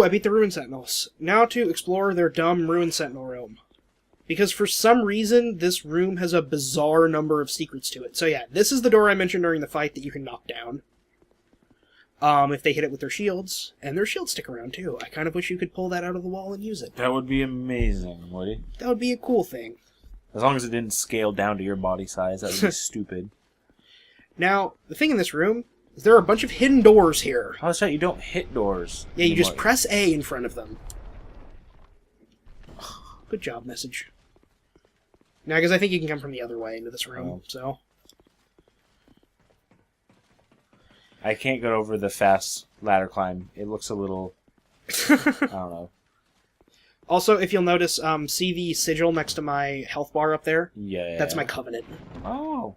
I beat the Ruin Sentinels. Now to explore their dumb Ruin Sentinel room. Because for some reason, this room has a bizarre number of secrets to it. So yeah, this is the door I mentioned during the fight that you can knock down. If they hit it with their shields. And their shields stick around too. I kind of wish you could pull that out of the wall and use it. That would be amazing, Woody. That would be a cool thing. As long as it didn't scale down to your body size, that would be stupid. Now, the thing in this room is there are a bunch of hidden doors here. Oh, that's right, you don't hit doors. Yeah, you just press A in front of them. Good job, message. Now, because I think you can come from the other way into this room, so... I can't get over the fast ladder climb. It looks a little... I don't know. Also, if you'll notice, see the sigil next to my health bar up there? Yeah. That's my covenant. Oh.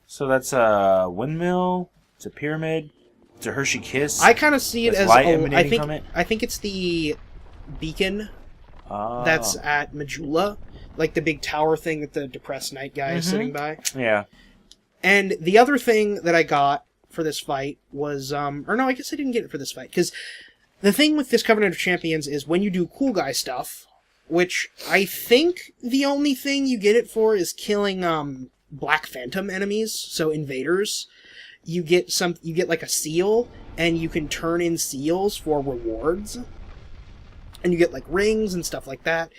So that's a windmill, it's a pyramid, it's a Hershey Kiss. I kind of see it as... light emanating from it? I think it's the beacon that's at Majula. Like the big tower thing that the depressed knight guy is sitting by. Yeah. And the other thing that I got for this fight was... or no, I guess I didn't get it for this fight, because the thing with this Covenant of Champions is when you do cool guy stuff, which I think the only thing you get it for is killing Black Phantom enemies, so invaders. You get like a seal, and you can turn in seals for rewards. And you get like rings and stuff like that.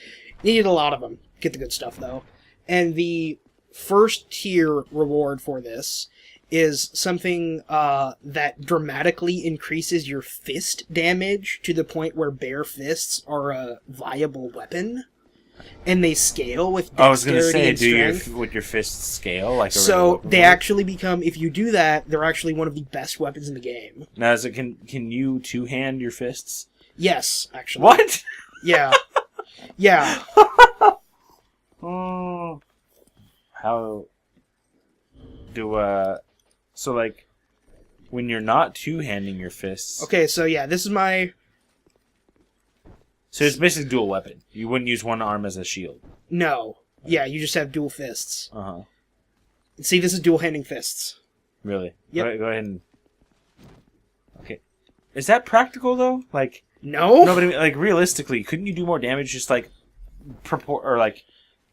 You need a lot of them. Get the good stuff, though. And the first tier reward for this is something that dramatically increases your fist damage to the point where bare fists are a viable weapon. And they scale with dexterity. I was going to say, would your fists scale? Like so they actually become, if you do that, they're actually one of the best weapons in the game. Now, can you two-hand your fists? Yes, actually. What? Yeah. Yeah. How do, so, like, when you're not two-handing your fists... Okay, so, yeah, this is my... So it's basically dual weapon. You wouldn't use one arm as a shield. No. Yeah, you just have dual fists. Uh-huh. See, this is dual-handing fists. Really? Yep. Go ahead and... Okay. Is that practical, though? Like... No? No, but like, realistically, couldn't you do more damage just, like...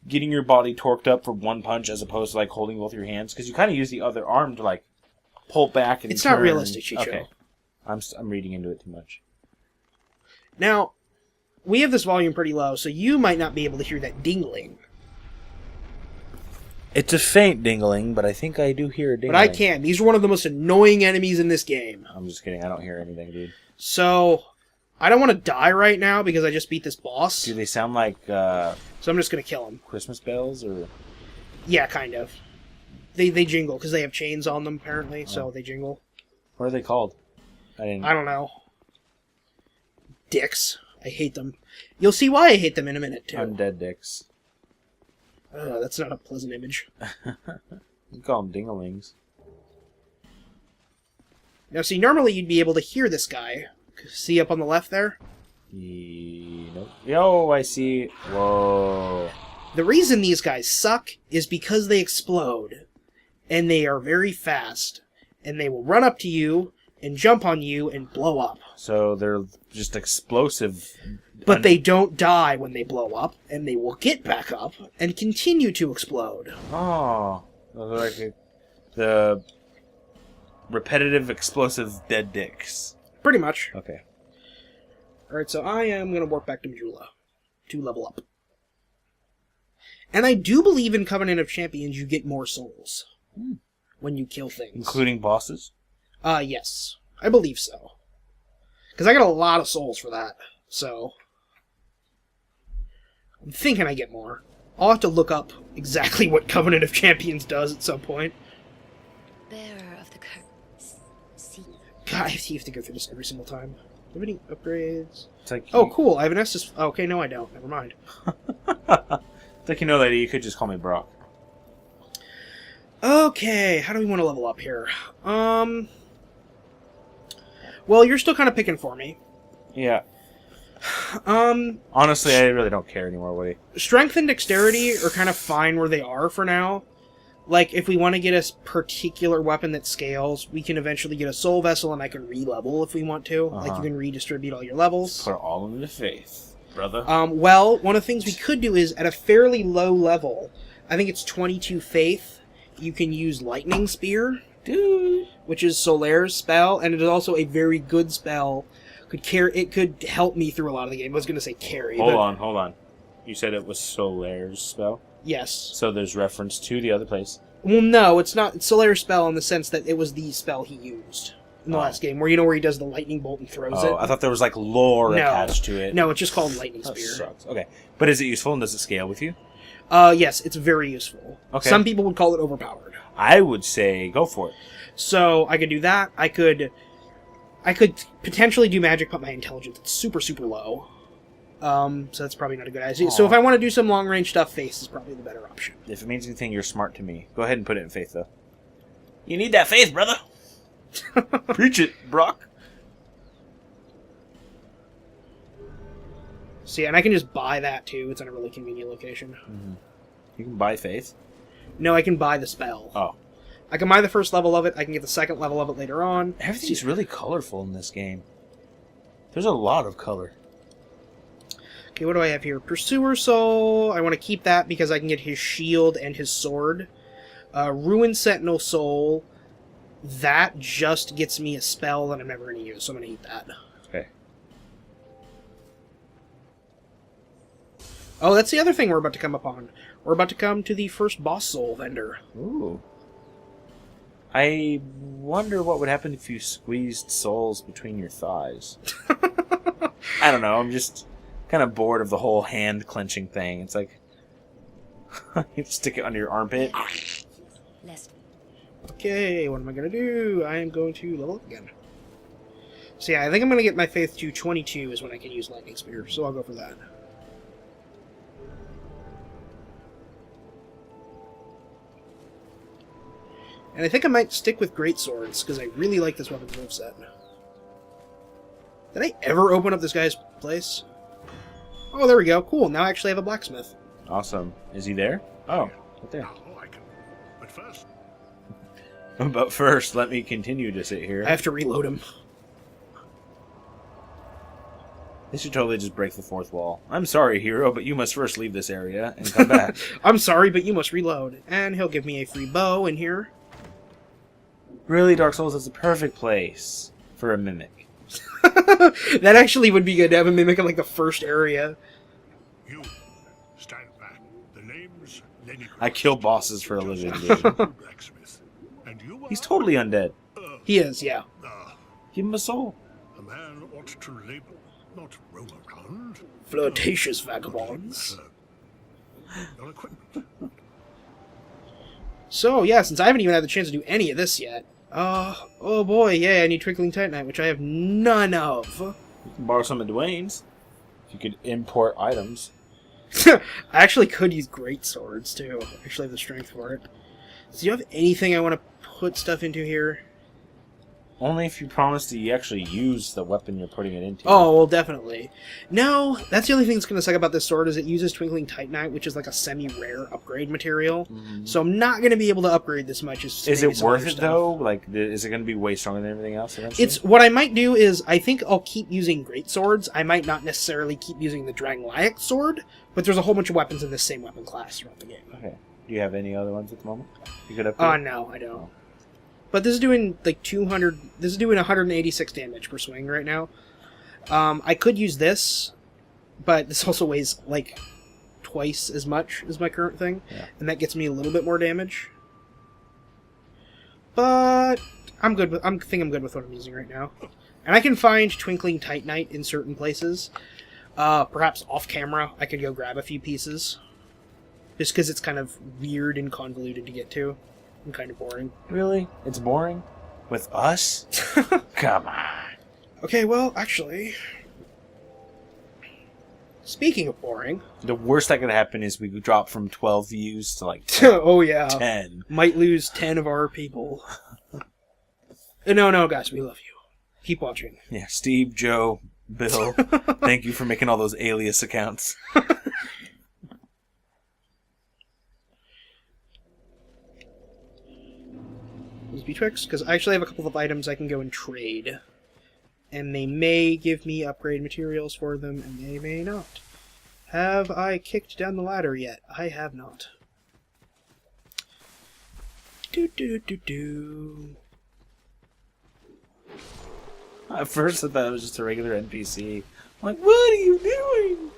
getting your body torqued up for one punch as opposed to, like, holding both your hands? Because you kind of use the other arm to, like, pull back and It's turn. not realistic, Chicho. Okay. I'm reading into it too much. Now... We have this volume pretty low, so you might not be able to hear that dingling. It's a faint dingling, but I think I do hear a dingling. But I can. These are one of the most annoying enemies in this game. I'm just kidding. I don't hear anything, dude. So, I don't want to die right now because I just beat this boss. Do they sound like, So I'm just going to kill him. Christmas bells, or...? Yeah, kind of. They jingle, because they have chains on them, apparently, so they jingle. What are they called? I don't know. Dicks. I hate them. You'll see why I hate them in a minute, too. Undead dicks. That's not a pleasant image. You call them dinglings. Now, see, normally you'd be able to hear this guy. See up on the left there? Nope. Yo, I see. Whoa. The reason these guys suck is because they explode. And they are very fast. And they will run up to you and jump on you and blow up. So they're just explosive. But they don't die when they blow up, and they will get back up and continue to explode. Oh. Like the repetitive explosive dead dicks. Pretty much. Okay. Alright, so I am going to warp back to Majula to level up. And I do believe in Covenant of Champions you get more souls when you kill things. Including bosses? Yes. I believe so. Because I got a lot of souls for that, so... I'm thinking I get more. I'll have to look up exactly what Covenant of Champions does at some point. Bearer of the curtains. See. God, I have to go through this every single time. Do you have any upgrades? It's like Oh, cool. I have an Estus... Oh, okay, no I don't. Never mind. It's like, lady, you could just call me Brock. Okay, how do we want to level up here? Well, you're still kind of picking for me. Yeah. Honestly, I really don't care anymore, Woody. Strength and dexterity are kind of fine where they are for now. Like, if we want to get a particular weapon that scales, we can eventually get a soul vessel, and I can re-level if we want to. Like, you can redistribute all your levels. Put it all into faith, brother. Well, one of the things we could do is, at a fairly low level, I think it's 22 faith, you can use Lightning Spear, Dude. which is Solaire's spell, and it is also a very good spell. It could help me through a lot of the game. I was going to say carry. Hold on. You said it was Solaire's spell? Yes. So there's reference to the other place? Well, no, it's not. It's Solaire's spell in the sense that it was the spell he used in the last game, where he does the lightning bolt and throws it. I thought there was like lore attached to it. No, it's just called Lightning That Spear. sucks. Okay. But is it useful and does it scale with you? Yes, it's very useful. Okay. Some people would call it overpowered. I would say go for it. So I could do that. I could potentially do magic, but my intelligence is super, super low. So that's probably not a good idea. So if I want to do some long-range stuff, faith is probably the better option. If it means anything, you're smart to me. Go ahead and put it in faith, though. You need that faith, brother. Preach it, Brock. So yeah, and I can just buy that too. It's in a really convenient location. Mm-hmm. You can buy faith? No, I can buy the spell. Oh. I can buy the first level of it. I can get the second level of it later on. Everything's really colorful in this game. There's a lot of color. Okay, what do I have here? Pursuer Soul. I want to keep that because I can get his shield and his sword. Ruined Sentinel Soul. That just gets me a spell that I'm never going to use, so I'm going to eat that. Okay. Oh, that's the other thing we're about to come upon. We're about to come to the first boss soul vendor. Ooh. I wonder what would happen if you squeezed souls between your thighs. I don't know, I'm just kind of bored of the whole hand clenching thing. It's like, you stick it under your armpit. Okay, what am I going to do? I am going to level up again. So yeah, I think I'm going to get my faith to 22 is when I can use Lightning Spear, so I'll go for that. And I think I might stick with Great Swords, because I really like this weapon's moveset. Did I ever open up this guy's place? Oh, there we go. Cool, now I actually have a blacksmith. Awesome. Is he there? Oh, right there. I can. But first, But first, let me continue to sit here. I have to reload him. They should totally just break the fourth wall. I'm sorry, hero, but you must first leave this area and come back. I'm sorry, but you must reload. And he'll give me a free bow in here. Really, Dark Souls is the perfect place for a mimic. That actually would be good to have a mimic in like the first area. you stand back. The name's Lenny. I kill bosses for a living, dude. Blacksmith. And you He's totally undead. He is, yeah. Give him a soul. a man ought to label, not roam around. Flirtatious vagabonds. Your equipment. So, yeah, since I haven't even had the chance to do any of this yet. Oh boy, yeah, I need Twinkling Titanite, which I have none of. You can borrow some of Dwayne's. If you could import items. I actually could use great swords, too. I actually have the strength for it. So do you have anything I want to put stuff into here? Only if you promise to actually use the weapon you're putting it into. Oh, well, definitely. No, that's the only thing that's going to suck about this sword is it uses Twinkling Titanite, which is like a semi-rare upgrade material. Mm-hmm. So I'm not going to be able to upgrade this much. As Is maybe it some worth other it, stuff. though? Like, is it going to be way stronger than everything else eventually? It's what I might do is I think I'll keep using great swords. I might not necessarily keep using the Drangleic sword, but there's a whole bunch of weapons in this same weapon class throughout the game. Okay. Do you have any other ones at the moment? You could upgrade? No, I don't. But this is doing like 200. This is doing 186 damage per swing right now. I could use this, but this also weighs like twice as much as my current thing, and that gets me a little bit more damage. But I'm good with. I think I'm good with what I'm using right now, and I can find Twinkling Titanite in certain places. Perhaps off camera, I could go grab a few pieces, just because it's kind of weird and convoluted to get to. And kind of boring. Really? It's boring? With us? Come on. Okay, well, actually... Speaking of boring... The worst that could happen is we drop from 12 views to like 10. Oh, yeah. 10. Might lose 10 of our people. No, guys, we love you. Keep watching. Yeah, Steve, Joe, Bill, thank you for making all those alias accounts. these betwixt, because I actually have a couple of items I can go and trade. And they may give me upgrade materials for them, and they may not. Have I kicked down the ladder yet? I have not. Do. At first I thought it was just a regular NPC. I'm like, what are you doing?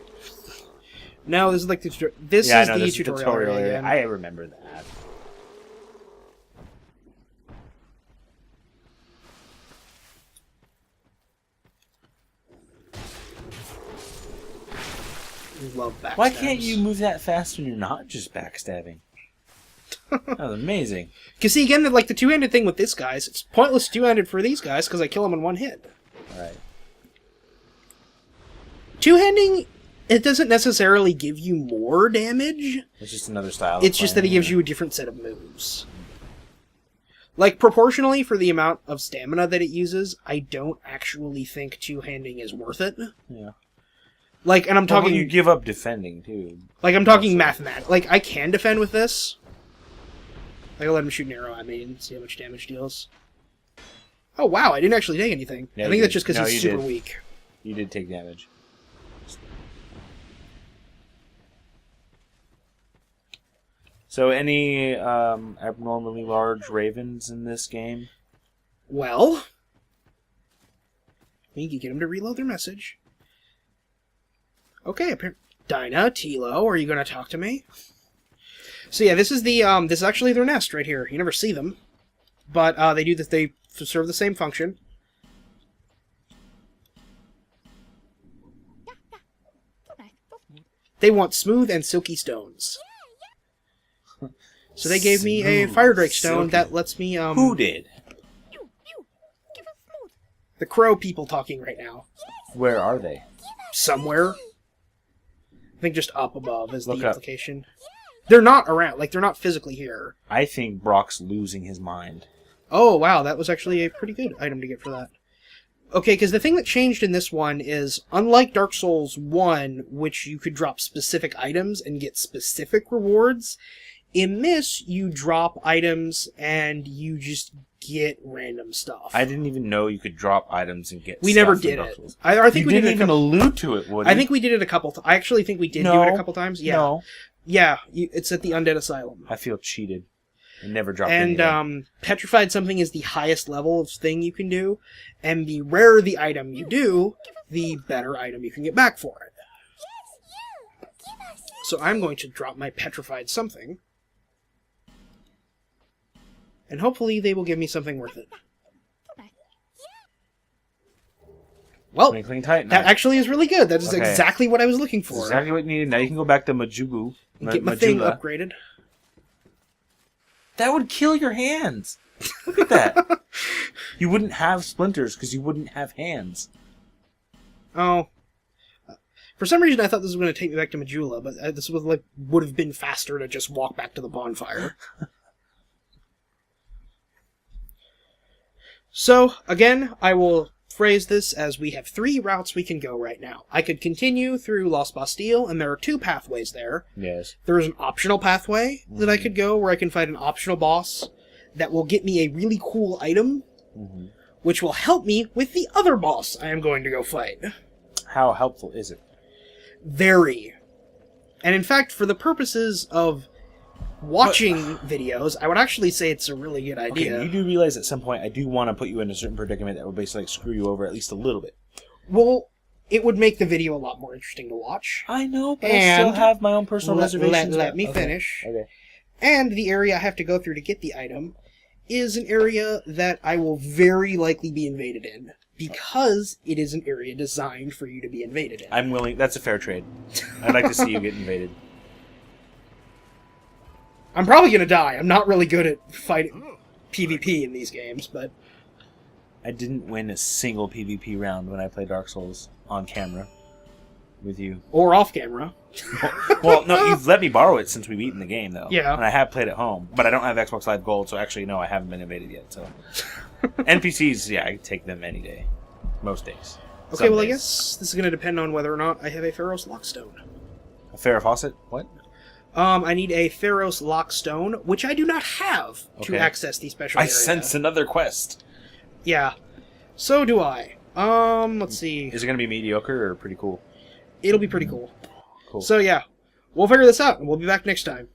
No, this is like the tutorial area. I remember that. Love backstabs. Why can't you move that fast when you're not just backstabbing? That was amazing. Because see, again, like the two-handed thing with this guys, it's pointless two-handed for these guys because I kill them in one hit. Right. Two-handing, it doesn't necessarily give you more damage. It's just another style. It's just that it gives you a different set of moves. Like, proportionally for the amount of stamina that it uses, I don't actually think two-handing is worth it. Yeah. Like, and I'm talking... When you give up defending, too. Like, I'm talking mathematic. Like, I can defend with this. I can let him shoot an arrow at me and see how much damage it deals. Oh, wow, I didn't actually take anything. Yeah, I think that's just because he's super did. weak. You did take damage. So, any abnormally large ravens in this game? Well, we can get him to reload their message. Okay, Dinah, Tilo, are you going to talk to me? So yeah, this is the this is actually their nest right here. You never see them, but they do that. They serve the same function. They want smooth and silky stones. So they gave me a fire drake stone silky. that lets me Who did? the crow people talking right now. Where are they? Somewhere. I think just up above is the Look up. implication. They're not around, like they're not physically here. I think Brock's losing his mind. Oh wow, that was actually a pretty good item to get for that. Okay, because the thing that changed in this one is, unlike Dark Souls 1, which you could drop specific items and get specific rewards, in this, you drop items and you just get random stuff. I didn't even know you could drop items and get We stuff never from did Dark it. Souls. I think You we didn't did it even allude to it, Woody. I think we did it a couple times. I actually think we did do it a couple times. Yeah. No. Yeah, it's at the Undead Asylum. I feel cheated. I never dropped And anything. Petrified something is the highest level of thing you can do, and the rarer the item you do, the better item you can get back for it. So I'm going to drop my Petrified something, and hopefully they will give me something worth it. Well, Twinkling Titan. that actually is really good. That is Okay. exactly what I was looking That's for. exactly what you needed. Now you can go back to Majubu. And get my thing Majula. upgraded. That would kill your hands. Look at that. You wouldn't have splinters because you wouldn't have hands. Oh. For some reason, I thought this was going to take me back to Majula, but this would have been faster to just walk back to the bonfire. So, again, I will phrase this as we have 3 routes we can go right now. I could continue through Lost Bastille, and there are 2 pathways there. Yes. There is an optional pathway that I could go where I can fight an optional boss that will get me a really cool item, which will help me with the other boss I am going to go fight. How helpful is it? Very. And in fact, for the purposes of watching videos, I would actually say it's a really good idea. Okay, you do realize at some point I do want to put you in a certain predicament that will basically screw you over at least a little bit. Well, it would make the video a lot more interesting to watch. I know, but And I still have my own personal reservations. Let me Okay. finish. Okay. And the area I have to go through to get the item is an area that I will very likely be invaded in, because it is an area designed for you to be invaded in. I'm willing. That's a fair trade. I'd like to see you get invaded. I'm probably going to die. I'm not really good at fighting PvP in these games, but... I didn't win a single PvP round when I played Dark Souls on camera with you. Or off camera. Well, no, you've let me borrow it since we've eaten the game, though. Yeah. And I have played at home, but I don't have Xbox Live Gold, so actually, no, I haven't been invaded yet. So NPCs, yeah, I take them any day. Most days. Okay, Some well, I days. guess this is going to depend on whether or not I have a Pharaoh's Lockstone. A Farrah Fawcett? What? I need a Theros Lockstone, which I do not have to Okay. access the special I area. sense another quest. Yeah. So do I. Let's see. Is it going to be mediocre or pretty cool? It'll be pretty cool. Cool. So yeah, we'll figure this out, and we'll be back next time.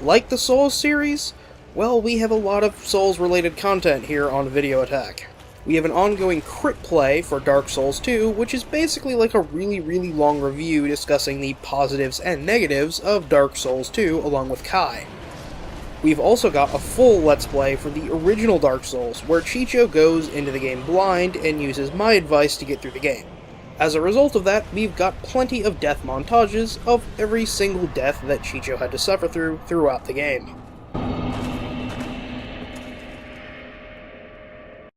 Like the Souls series? Well, we have a lot of Souls-related content here on Video Attack. We have an ongoing crit play for Dark Souls 2, which is basically like a really, really long review discussing the positives and negatives of Dark Souls 2 along with Kai. We've also got a full Let's Play for the original Dark Souls, where Chicho goes into the game blind and uses my advice to get through the game. As a result of that, we've got plenty of death montages of every single death that Chicho had to suffer throughout the game.